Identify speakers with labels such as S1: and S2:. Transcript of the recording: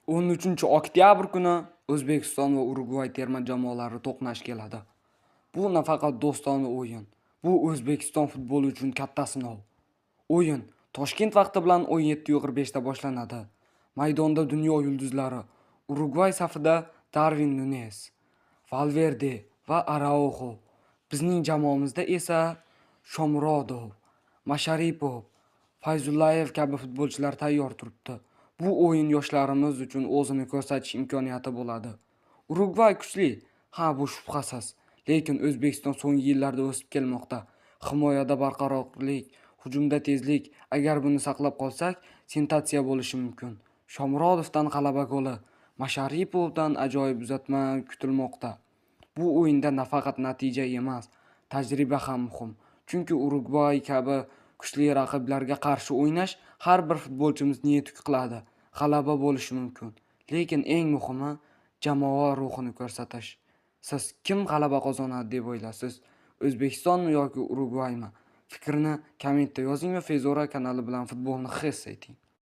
S1: 13-oktyabr kuni O'zbekiston va Urugvay terma jamoalari to'qnash keladi. Bu nafaqat do'stona o'yin, bu O'zbekiston futboli uchun katta sinov. O'yin Toshkent vaqti bilan 17:45 da boshlanadi. Maydonda dunyo yulduzlari. Urugvay safida Darvin Nunes, Valverde va Araujo. Bizning jamoamizda esa Shomurodov, Masharipov, Fayzullayev kabi futbolchilar tayyor turibdi. Bu o'yin yoshlarimiz uchun o'zini ko'rsatish imkoniyati bo'ladi. Urugvay kuchli, bu shubhasiz. Lekin O'zbekiston so'nggi yillarda o'sib kelmoqda. Himoyada barqarorlik, hujumda tezlik. Agar buni saqlab qolsak, sensatsiya bo'lishi mumkin. Shomurodovdan g'alaba goli, Masharipovdan ajoyib uzatma kutilmoqda. Bu o'yinda nafaqat natija emas, tajriba ham muhim. Chunki Urugvay kabi kuchli raqiblarga qarshi o'ynash har bir futbolchimizni yetuk qiladi. G'alaba bo'lishi mumkin, lekin eng muhimi jamoa ruhini ko'rsatish. Siz kim g'alaba qozonadi deb o'ylaysiz? O'zbekistonmi yoki Urugvaymi? Fikrni kommentda yozing va Fezora kanali bilan futbolni his eting.